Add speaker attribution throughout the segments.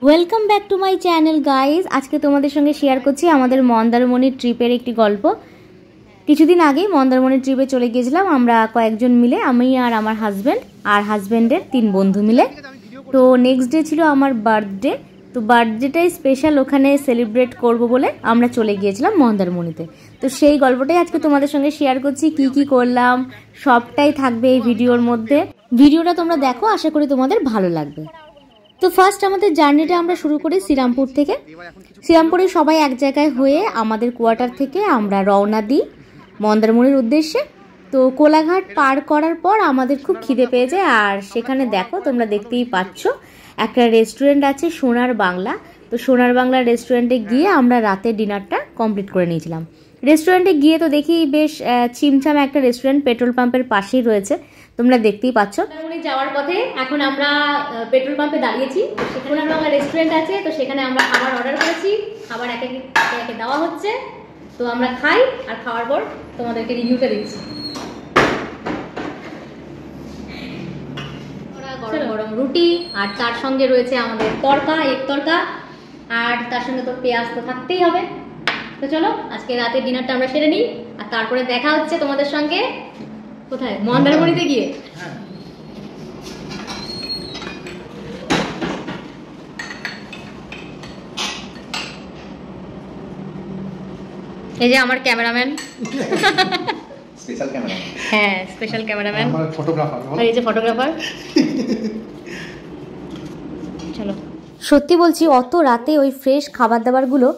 Speaker 1: Welcome back to my channel guys. আজকে তোমাদের সঙ্গে শেয়ার করছি আমাদের মন্দারমণি ট্রিপের একটি গল্প। কিছুদিন আগেই মন্দারমণি ট্রিপে চলে গিয়েছিলাম আমরা কয়েকজন মিলে, আমি আর আমার হাজব্যান্ড আর হাজব্যান্ডের 3 বন্ধু মিলে। তো নেক্সট ডে ছিল আমার বার্থডে, তো বার্থডেটাই স্পেশাল ওখানে সেলিব্রেট করব বলে আমরা চলে গিয়েছিলাম মন্দারমণিতে। তো সেই গল্পটাই আজকে তোমাদের সঙ্গে শেয়ার করছি, কি কি করলাম সবটাই থাকবে এই ভিডিওর মধ্যে। ভিডিওটা তোমরা দেখো, আশা করি তোমাদের ভালো লাগবে। তো ফার্স্ট আমাদের জার্নিটা আমরা শুরু করি শ্রীরামপুর থেকে। শ্রীরামপুরে সবাই এক জায়গায় হয়ে আমাদের কোয়ার্টার থেকে আমরা রওনা দিই মন্দারমণির উদ্দেশ্যে। তো কোলাঘাট পার করার পর আমাদের খুব খিদে পেয়ে যায়, আর সেখানে দেখো তোমরা দেখতেই পাচ্ছ একটা রেস্টুরেন্ট আছে সোনার বাংলা। তো সোনার বাংলা রেস্টুরেন্টে গিয়ে আমরা রাতে ডিনারটা কমপ্লিট করে নিয়েছিলাম। রেস্টুরেন্টে গিয়ে তো দেখি বেশ চিমচাম একটা রেস্টুরেন্ট, পেট্রোল পাম্পের পাশেই রয়েছে, তোমরা দেখতেই পাচ্ছ। মন্দারমণি যাওয়ার পথে এখন আমরা পেট্রোল পাম্পে দাঁড়িয়েছি, সেখানে আমরা রেস্টুরেন্ট আছে, তো সেখানে আমরা খাবার অর্ডার করেছি, খাবার একে একে দেওয়া হচ্ছে। তো আমরা খাই, আর খাওয়ার পর তোমাদেরকে রিভিউটা দিচ্ছি। গরম গরম রুটি, আর তার সঙ্গে রয়েছে আমাদের তড়কা, এক তড়কা, আর তার সঙ্গে তো পেঁয়াজ তো থাকতেই হবে। তো চলো আজকে রাতের ডিনারটা আমরা সেরে নিই, আর তারপরে দেখা হচ্ছে তোমাদের সঙ্গে কোথায়, মন্দারমণিতে গিয়ে। এই যে আমার ক্যামেরাম্যান,
Speaker 2: স্পেশাল ক্যামেরাম্যান,
Speaker 1: হ্যাঁ স্পেশাল ক্যামেরাম্যান,
Speaker 2: আমার ফটোগ্রাফার,
Speaker 1: আর এই যে ফটোগ্রাফার। চলো, সত্যি বলছি অত রাতে ওই ফ্রেশ খাবার দাবারগুলো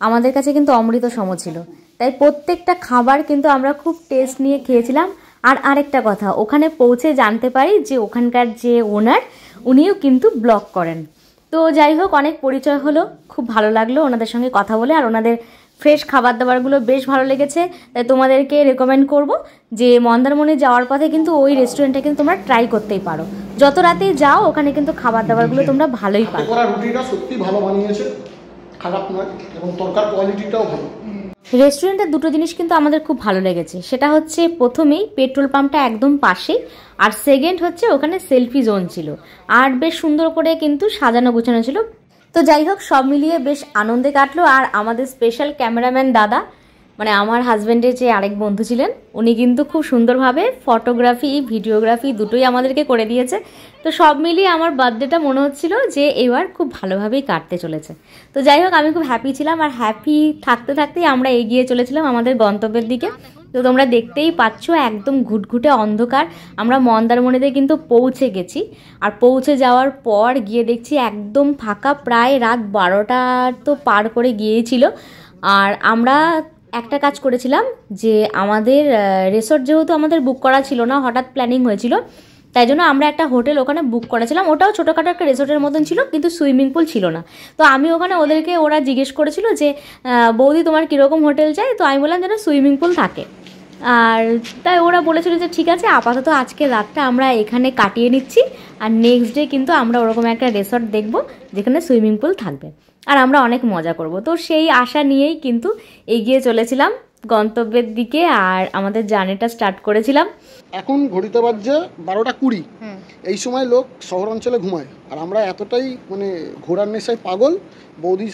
Speaker 1: আমাদের কাছে কিন্তু অমৃত সম ছিল, তাই প্রত্যেকটা খাবার কিন্তু আমরা খুব টেস্ট নিয়ে খেয়েছিলাম। আর আরেকটা কথা, ওখানে পৌঁছে জানতে পারি যে ওখানকার যে ওনার, উনিও কিন্তু ব্লগ করেন। তো যাই হোক, অনেক পরিচয় হলো, খুব ভালো লাগলো ওনাদের সঙ্গে কথা বলে, আর ওনাদের ফ্রেশ খাবার দাবারগুলো বেশ ভালো লেগেছে। তাই তোমাদেরকে রেকমেন্ড করব যে মন্দারমণি যাওয়ার পথে কিন্তু ওই রেস্টুরেন্টটা কিন্তু তোমরা ট্রাই করতেই পারো। যত রাতেই যাও ওখানে কিন্তু খাবার দাবারগুলো তোমরা ভালোই পাবে।
Speaker 2: রুটিটা সত্যি ভালো বানিয়েছে, খারাপ নয়, এবং তরকার কোয়ালিটিটাও ভালো।
Speaker 1: রেস্টুরেন্টের দুটো জিনিস কিন্তু আমাদের খুব ভালো লেগেছে, সেটা হচ্ছে প্রথমেই পেট্রোল পাম্পটা একদম পাশেই, আর সেকেন্ড হচ্ছে ওখানে সেলফি জোন ছিল, আর বেশ সুন্দর করে কিন্তু সাজানো গোছানো ছিল। তো যাই হোক, সব মিলিয়ে বেশ আনন্দে কাটলো। আর আমাদের স্পেশাল ক্যামেরাম্যান দাদা, মানে আমার হাজব্যান্ডের যে আরেক বন্ধু ছিলেন, উনি কিন্তু খুব সুন্দরভাবে ফটোগ্রাফি ভিডিওগ্রাফি দুটোই আমাদেরকে করে দিয়েছে। তো সব মিলিয়ে আমার বার্থডেটা মনে হচ্ছিল যে এবার খুব ভালোভাবেই কাটতে চলেছে। তো যাই হোক, আমি খুব হ্যাপি ছিলাম, আর হ্যাপি থাকতে থাকতেই আমরা এগিয়ে চলেছিলাম আমাদের গন্তব্যের দিকে। তো তোমরা দেখতেই পাচ্ছ একদম ঘুটঘুটে অন্ধকার, আমরা মন্দারমণিতে কিন্তু পৌঁছে গেছি। আর পৌঁছে যাওয়ার পর গিয়ে দেখছি একদম ফাঁকা, প্রায় রাত 12টা তো পার করে গিয়েছিল। আর আমরা একটা কাজ করেছিলাম যে আমাদের রিসোর্ট যেহেতু আমাদের বুক করা ছিল না, হঠাৎ প্ল্যানিং হয়েছিল, তাই জন্য আমরা একটা হোটেল ওখানে বুক করেছিলাম। ওটাও ছোটোখাটো একটা রিসোর্টের মতন ছিল, কিন্তু সুইমিং পুল ছিল না। তো আমি ওখানে ওদেরকে, ওরা জিজ্ঞেস করেছিল যে বৌদি তোমার কীরকম হোটেল চাই, তো আমি বললাম যেন সুইমিং পুল থাকে। আর তাই ওরা বলেছিল যে ঠিক আছে, আপাতত আজকে রাতটা আমরা এখানে কাটিয়ে নিচ্ছি, আর নেক্সট ডে কিন্তু আমরা ওরকম একটা রিসোর্ট দেখব যেখানে সুইমিং পুল থাকবে, আর আমরা অনেক মজা করব। তো সেই আশা নিয়েই কিন্তু এগিয়ে চলেছিলাম গন্তব্যের দিকে, আর আমাদের জার্নিটা স্টার্ট করেছিলাম।
Speaker 2: এখন ঘড়িতে বাজছে 12:20। এই সময় লোক শহরাঞ্চলে ঘুমায়, আর আমরা এতটাই মানে ঘোরার নেশায় পাগল। বৌদি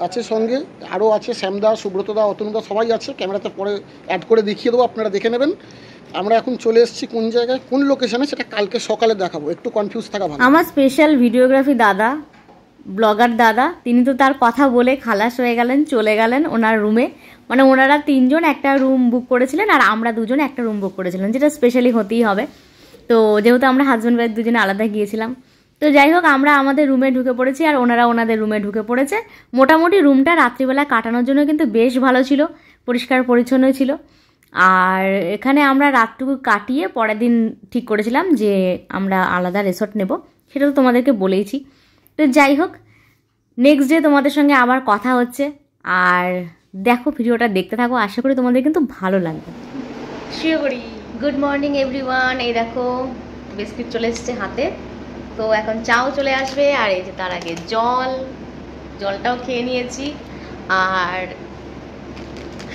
Speaker 2: আছে সঙ্গে, আরও আছে শ্যামদা, সুব্রতদা, অতনুদা, সবাই আছে। ক্যামেরাতে পরে অ্যাড করে দেখিয়ে দেবো, আপনারা দেখে নেবেন। আমরা এখন চলে এসেছি কোন জায়গায়, কোন লোকেশনে, সেটা কালকে সকালে দেখাবো, একটু কনফিউজ থাকা ভালো।
Speaker 1: আমার স্পেশাল ভিডিওগ্রাফি দাদা, ব্লগার দাদা, তিনি তো তার কথা বলে খালাস হয়ে গেলেন, চলে গেলেন ওনার রুমে। মানে ওনারা 3 জন একটা রুম বুক করেছিলেন, আর আমরা 2 জন একটা রুম বুক করেছিলাম, যেটা স্পেশালি হতেই হবে। তো যেহেতু আমরা হাজব্যান্ড ওয়াইফ দুজনে আলাদা গিয়েছিলাম, তো যাই হোক আমরা আমাদের রুমে ঢুকে পড়েছি, আর ওনারা ওনাদের রুমে ঢুকে পড়েছে। মোটামুটি রুমটা রাত্রিবেলা কাটানোর জন্য কিন্তু বেশ ভালো ছিল, পরিষ্কার পরিচ্ছন্ন ছিল। আর এখানে আমরা রাতটুকু কাটিয়ে পরের দিন ঠিক করেছিলাম যে আমরা আলাদা রিসোর্ট নেব, সেটা তো তোমাদেরকে বলেইছি। তো যাই হোক, নেক্সট ডে তোমাদের সঙ্গে আবার কথা হচ্ছে, আর দেখো ভিডিওটা দেখতে থাকো, আশা করি তোমাদের কিন্তু ভালো লাগবে। শুয়ে করি। Good morning everyone. এই দেখো বিস্কিট চলে এসছে হাতে, তো এখন চাও চলে আসবে, আর এই যে তার আগে জলটাও খেয়ে নিয়েছি। আর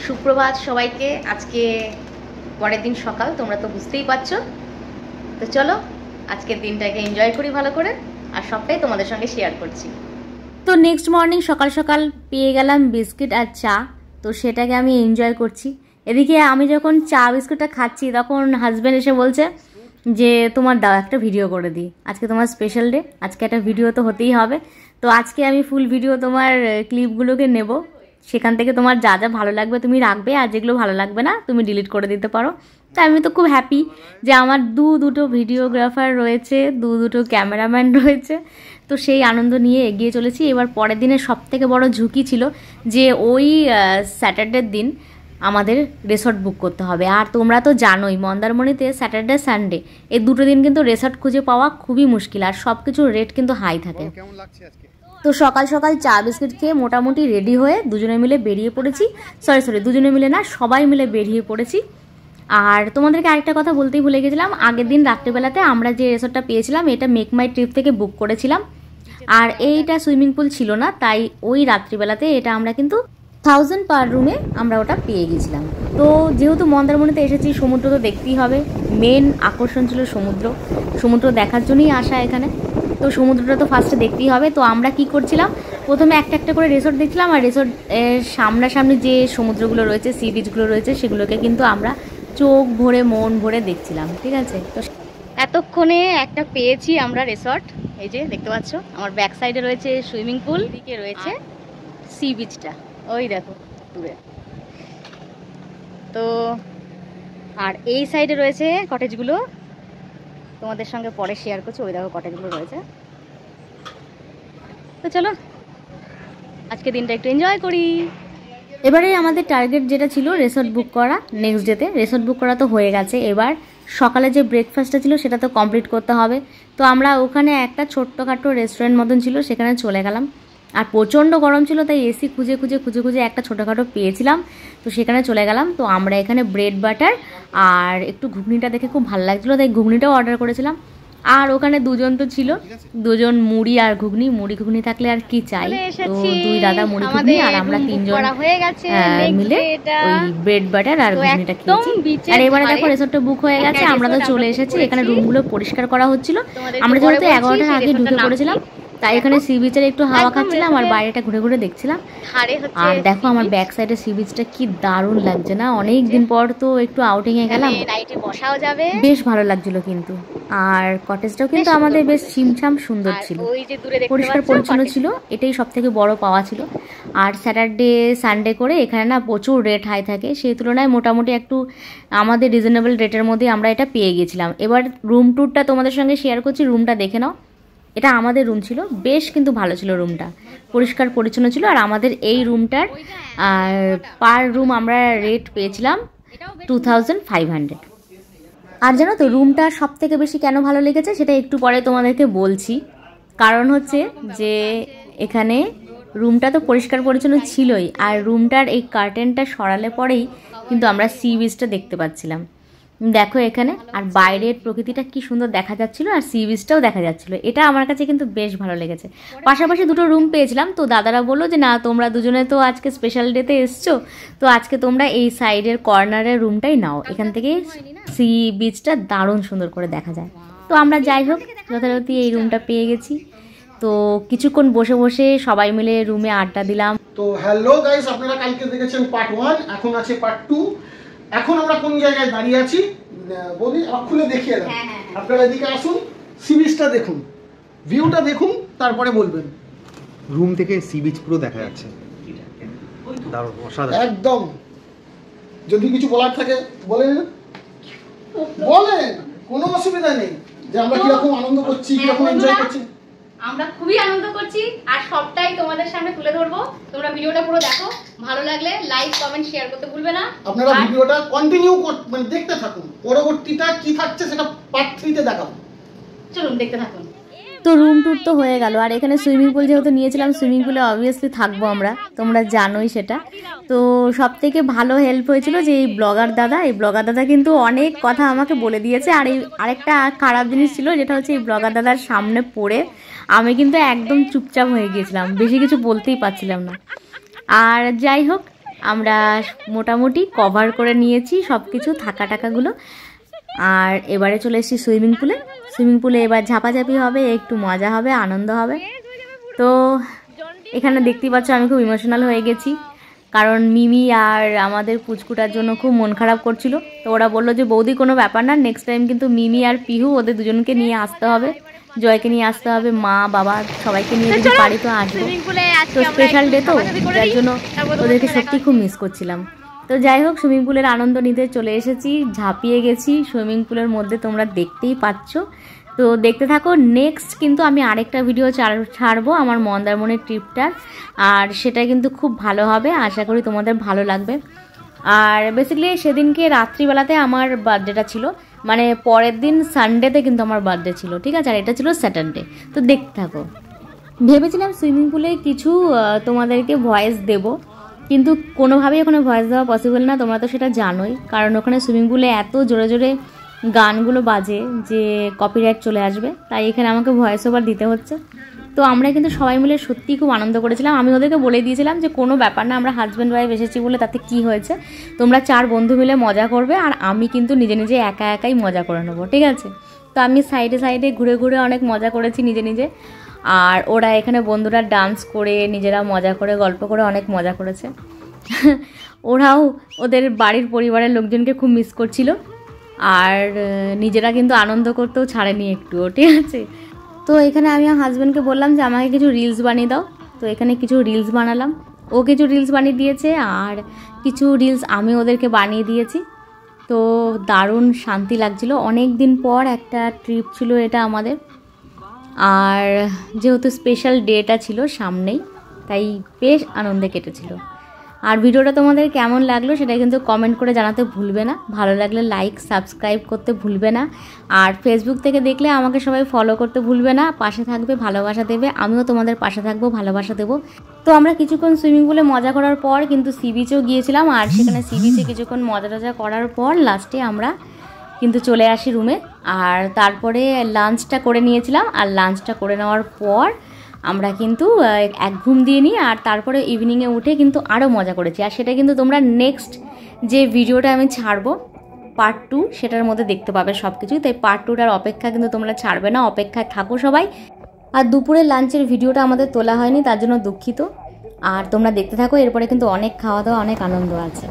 Speaker 1: সুপ্রভাত সবাইকে, আজকে পরের দিন সকাল, তোমরা তো বুঝতেই পারছো। তো চলো আজকের দিনটাকে এনজয় করি ভালো করে, আর সবটাই তোমাদের সঙ্গে শেয়ার করছি। তো নেক্সট মর্নিং সকাল সকাল পেয়ে গেলাম বিস্কিট আর চা, তো সেটাকে আমি এনজয় করছি। এদিকে আমি যখন চা বিস্কুটটা খাচ্ছি তখন হাজব্যান্ড এসে বলছে যে তোমার দাও একটা ভিডিও করে দিই, আজকে তোমার স্পেশাল ডে, আজকে একটা ভিডিও তো হতেই হবে। তো আজকে আমি ফুল ভিডিও তোমার ক্লিপগুলোকে নেব, সেখান থেকে তোমার যা যা ভালো লাগবে তুমি রাখবে, আর যেগুলো ভালো লাগবে না তুমি ডিলিট করে দিতে পারো। তাই আমি তো খুব হ্যাপি যে আমার দুটো ভিডিওগ্রাফার রয়েছে, দুটো ক্যামেরাম্যান রয়েছে। তো সেই আনন্দ নিয়ে এগিয়ে চলেছি। এবার পরের দিনের সবথেকে বড় ঝুঁকি ছিল যে ওই স্যাটারডের দিন আমাদের রিসর্ট বুক করতে হবে। আর তোমরা তো জানোই মন্দারমণিতে স্যাটারডে সানডে এই দুটো দিন কিন্তু রিসর্ট খুঁজে পাওয়া খুবই মুশকিল, আর সব কিছুর রেট কিন্তু হাই থাকে। তো সকাল সকাল চা বিস্কিট খেয়ে মোটামুটি রেডি হয়ে দুজনে মিলে বেরিয়ে পড়েছি। সরি দুজনে মিলে না, সবাই মিলে বেরিয়ে পড়েছি। আর তোমাদেরকে আরেকটা কথা বলতেই ভুলে গেছিলাম, আগের দিন রাত্রিবেলাতে আমরা যে রিসর্টটা পেয়েছিলাম এটা মেক মাই ট্রিপ থেকে বুক করেছিলাম, আর এইটা সুইমিং পুল ছিল না, তাই ওই রাত্রিবেলাতে এটা আমরা কিন্তু 1000 পার রুমে আমরা ওটা পেয়ে গেছিলাম। তো যেহেতু মন্দারমণিতে এসেছি, সমুদ্র তো দেখতেই হবে, মেন আকর্ষণ ছিল সমুদ্র দেখার জন্যই আসা এখানে। তো সমুদ্রটা তো ফার্স্টে দেখতেই হবে। তো আমরা কি করছিলাম, প্রথমে একটা করে রিসর্ট দেখছিলাম, আর রিসর্ট সামনাসামনি যে সমুদ্রগুলো রয়েছে, সি বিচগুলো রয়েছে, সেগুলোকে কিন্তু আমরা চোখ ভরে মন ভরে দেখছিলাম। ঠিক আছে, তো এতক্ষণে একটা পেয়েছি আমরা রিসর্ট। এই যে দেখতে পাচ্ছ আমার ব্যাক সাইডে রয়েছে সুইমিং পুল, দিকে রয়েছে সি বিচটা, ওই দেখো দূরে। তো আর এই সাইডে রয়েছে কটেজগুলো, তোমাদের সঙ্গে পরে শেয়ার করছি। ওই দেখো কটেজগুলো রয়েছে। তো চলো আজকে দিনটা একটু এনজয় করি। এবারে আমাদের টার্গেট যেটা ছিল রিসর্ট বুক করা, নেক্সট ডেতে রিসর্ট বুক করা তো হয়ে গেছে। এবার সকালে যে ব্রেকফাস্টটা ছিল সেটা তো কমপ্লিট করতে হবে। তো আমরা ওখানে একটা ছোট্টখাটো রেস্টুরেন্ট মতন ছিল, সেখানে চলে গেলাম। আর প্রচণ্ড গরম ছিল, তাই এসি খুঁজে একটা ছোটোখাটো পেয়েছিলাম, তো সেখানে চলে গেলাম। তো আমরা এখানে ব্রেড বাটার আর একটু ঘুগনিটা দেখে খুব ভালো লাগছিলো, তাই ঘুগনিটাও অর্ডার করেছিলাম। আর ওখানে দুজন তো ছিল, দুজন মুড়ি আর ঘুগনি থাকলে আর কি চাই। তো দুই দাদা মুড়ি ঘুগনি আর আমরা তিনজন মিলে ওই ব্রেড বাটার আর ঘুগনিটা খেয়েছি। আর এবারে দেখো রিসর্টটা বুক হয়ে গেছে, আমরা তো চলে এসেছি। এখানে রুমগুলো পরিষ্কার করা হচ্ছিল। আমরা যেহেতু 11টার আগে ঢুকে পড়েছিলাম, তাই এখানে সি বিচের একটু হাওয়া খাচ্ছিলাম আর বাইরেটা ঘুরে দেখছিলাম। আর দেখো আমার ব্যাক সাইডে সি বিচটা কি দারুণ লাগছে না, অনেক দিন পর তো একটু আউটিং এ গেলাম, বেশ ভালো লাগছিল কিন্তু। আর কটেজটাও কিন্তু আমাদের বেশ ছিমছাম সুন্দর ছিল, পরিষ্কার পরিচ্ছন্ন ছিল, এটাই সব থেকে বড় পাওয়া ছিল। আর স্যাটারডে সানডে করে এখানে না প্রচুর রেট হাই থাকে, সেই তুলনায় মোটামুটি একটু আমাদের রিজনেবল রেটের মধ্যে আমরা এটা পেয়ে গেছিলাম। এবার রুম ট্যুরটা তোমাদের সঙ্গে শেয়ার করছি, রুমটা দেখে নাও। এটা আমাদের রুম ছিল, বেশ কিন্তু ভালো ছিল রুমটা, পরিষ্কার পরিচ্ছন্ন ছিল। আর আমাদের এই রুমটার পার রুম আমরা রেট পেয়েছিলাম 2500। আর জানো তো রুমটা সব থেকে বেশি কেন ভালো লেগেছে সেটা একটু পরে তোমাদেরকে বলছি। কারণ হচ্ছে যে এখানে রুমটা তো পরিষ্কার পরিচ্ছন্ন ছিলই, আর রুমটার এই কার্টেনটা সরালে পরেই কিন্তু আমরা সি বিচটা দেখতে পাচ্ছিলাম। দেখো এখানে, আর বাইরের প্রকৃতিটা কি সুন্দর দেখা যাচ্ছিল, আর সি বিচটাও দেখা যাচ্ছিল। এটা আমার কাছে কিন্তু বেশ ভালো লেগেছে। পাশাপাশি দুটো রুম পেয়েছিলাম, তো দাদারা বললো যে না তোমরা দুজনে তো আজকে স্পেশাল ডেতে এসছো, তো আজকে তোমরা এই সাইডের কর্নারের রুমটাই নাও, এখান থেকে সি বিচটা দারুণ সুন্দর করে দেখা যায়। তো আমরা যাই হোক যথারীতি এই রুমটা পেয়ে গেছি। তো কিছুক্ষণ বসে সবাই মিলে রুমে আড্ডা দিলাম।
Speaker 2: তো হ্যালো গাইস, আপনারা কালকে দেখেছেন পার্ট 1, এখন আছে পার্ট 2। এখন আমরা কোন জায়গায় দাঁড়িয়ে আছি বলি, খুলে দেখিয়ে দেন। আপনারা এদিকে আসুন, সি বিচটা দেখুন, ভিউটা দেখুন, তারপরে বলবেন।
Speaker 3: রুম থেকে সি বিচ পুরো দেখা যাচ্ছে, দারুণ অসাধারণ
Speaker 2: একদম। যদি কিছু বলার থাকে বলেন, কোনো অসুবিধা নেই। যে আমরা কিরকম আনন্দ করছি, কিরকম এনজয় করছি।
Speaker 1: আমরা খুবই আনন্দ করছি, আর সবটাই তোমাদের সামনে তুলে ধরবো। তোমরা ভিডিওটা পুরো দেখো, ভালো লাগলে লাইক কমেন্ট শেয়ার করতে ভুলবে না।
Speaker 2: আপনারা ভিডিওটা কন্টিনিউ মানে দেখতে থাকুন, পরবর্তীটা কি থাকছে সেটা পার্ট 3 তে দেখাবো।
Speaker 1: চলুন দেখতে থাকুন। তো রুম ট্যুর তো হয়ে গেল, আর এখানে সুইমিং পুল যেহেতু নিয়েছিলাম, সুইমিং পুলে অবভিয়াসলি থাকবো আমরা, তোমরা জানোই সেটা। তো সব থেকে ভালো হেল্প হয়েছিল যে এই ব্লগার দাদা কিন্তু অনেক কথা আমাকে বলে দিয়েছে। আর এই আরেকটা খারাপ জিনিস ছিল, যেটা হচ্ছে এই ব্লগার দাদার সামনে পড়ে আমি কিন্তু একদম চুপচাপ হয়ে গিয়েছিলাম, বেশি কিছু বলতেই পারছিলাম না। আর যাই হোক আমরা মোটামুটি কভার করে নিয়েছি সব কিছু থাকা টাকাগুলো। আর এবারে চলে এসেছি সুইমিং পুলে এবার ঝাপাঝাপি হবে, একটু মজা হবে, আনন্দ হবে। তো এখানে দেখতেই পাচ্ছ আমি খুব ইমোশনাল হয়ে গেছি, কারণ মিমি আর আমাদের পুচকুটার জন্য খুব মন খারাপ করছিল। তো ওরা বললো যে বৌদি কোনো ব্যাপার না, নেক্সট টাইম কিন্তু মিমি আর পিহু ওদের দুজনকে নিয়ে আসতে হবে, জয়কে নিয়ে আসতে হবে, মা বাবা সবাইকে নিয়ে যদি পারি তো আসবো। তো স্পেশাল ডে তো, যার জন্য ওদেরকে সত্যি খুব মিস করছিলাম। তো যাই হোক, সুইমিং পুলের আনন্দ নিতে চলে এসেছি, ঝাঁপিয়ে গেছি সুইমিং পুলের মধ্যে, তোমরা দেখতেই পাচ্ছ। তো দেখতে থাকো। নেক্সট কিন্তু আমি আরেকটা ভিডিও ছাড়বো আমার মন্দারমনির ট্রিপটার, আর সেটা কিন্তু খুব ভালো হবে, আশা করি তোমাদের ভালো লাগবে। আর বেসিক্যালি সেদিনকে রাত্রিবেলাতে আমার বার্থডেটা ছিল, মানে পরের দিন সানডেতে কিন্তু আমার বার্থডে ছিল, ঠিক আছে, আর এটা ছিল স্যাটারডে। তো দেখতে থাকো। ভেবেছিলাম সুইমিং পুলে কিছু তোমাদেরকে ভয়েস দেব, কিন্তু কোনোভাবেই ওখানে ভয়েস দেওয়া পসিবল না, তোমরা তো সেটা জানোই, কারণ ওখানে সুইমিং পুলে এত জোরে জোরে গানগুলো বাজে যে কপিরাইট চলে আসবে, তাই এখানে আমাকে ভয়েস ওভার দিতে হচ্ছে। তো আমরা কিন্তু সবাই মিলে সত্যিই খুব আনন্দ করেছিলাম। আমি ওদেরকে বলে দিয়েছিলাম যে কোনো ব্যাপার না, আমরা হাজব্যান্ড ওয়াইফ এসেছি বলে তাতে কি হয়েছে, তোমরা 4 বন্ধু মিলে মজা করবে, আর আমি কিন্তু নিজে নিজে একা একাই মজা করে নেবো, ঠিক আছে। তো আমি সাইডে সাইডে ঘুরে ঘুরে অনেক মজা করেছি নিজে নিজে, আর ওরা এখানে বন্ধুরা ডান্স করে নিজেরা মজা করে গল্প করে অনেক মজা করেছে। ওরাও ওদের বাড়ির পরিবারের লোকজনকে খুব মিস করছিল, আর নিজেরা কিন্তু আনন্দ করতেও ছাড়েনি একটুও, ঠিক আছে। তো এখানে আমি আমার হাজব্যান্ডকে বললাম যে আমাকে কিছু রিলস বানিয়ে দাও, তো এখানে কিছু রিলস বানালাম, ও কিছু রিলস বানিয়ে দিয়েছে, আর কিছু রিলস আমি ওদেরকে বানিয়ে দিয়েছি। তো দারুণ শান্তি লাগছিল, অনেক দিন পর একটা ট্রিপ ছিল এটা আমাদের, আর যেহেতু স্পেশাল ডেটা ছিল সামনেই, তাই বেশ আনন্দে কেটেছিল। আর ভিডিওটা তোমাদের কেমন লাগলো সেটা কিন্তু কমেন্ট করে জানাতে ভুলবে না, ভালো লাগলে লাইক সাবস্ক্রাইব করতে ভুলবে না, আর ফেসবুক থেকে দেখলে আমাকে সবাই ফলো করতে ভুলবে না, পাশে থাকবে, ভালোবাসা দেবে, আমিও তোমাদের পাশে থাকবো, ভালোবাসা দেবো। তো আমরা কিছুক্ষণ সুইমিং পুলে মজা করার পর কিন্তু সি বিচেও গিয়েছিলাম, আর সেখানে সি বিচে কিছুক্ষণ মজা টজা করার পর লাস্টে আমরা কিন্তু চলে আসি রুমে, আর তারপরে লাঞ্চটা করে নিয়েছিলাম, আর লাঞ্চটা করে নেওয়ার পর আমরা কিন্তু এক ঘুম দিয়ে নিই, আর তারপরে ইভিনিংয়ে উঠে কিন্তু আরও মজা করেছি। আর সেটা কিন্তু তোমরা নেক্সট যে ভিডিওটা আমি ছাড়বো পার্ট 2, সেটার মধ্যে দেখতে পাবে সব কিছুই। তাই পার্ট 2টার অপেক্ষা কিন্তু তোমরা ছাড়বে না, অপেক্ষায় থাকো সবাই। আর দুপুরের লাঞ্চের ভিডিওটা আমাদের তোলা হয়নি, তার জন্য দুঃখিত। আর তোমরা দেখতে থাকো, এরপরে কিন্তু অনেক খাওয়া দাওয়া, অনেক আনন্দ আছে।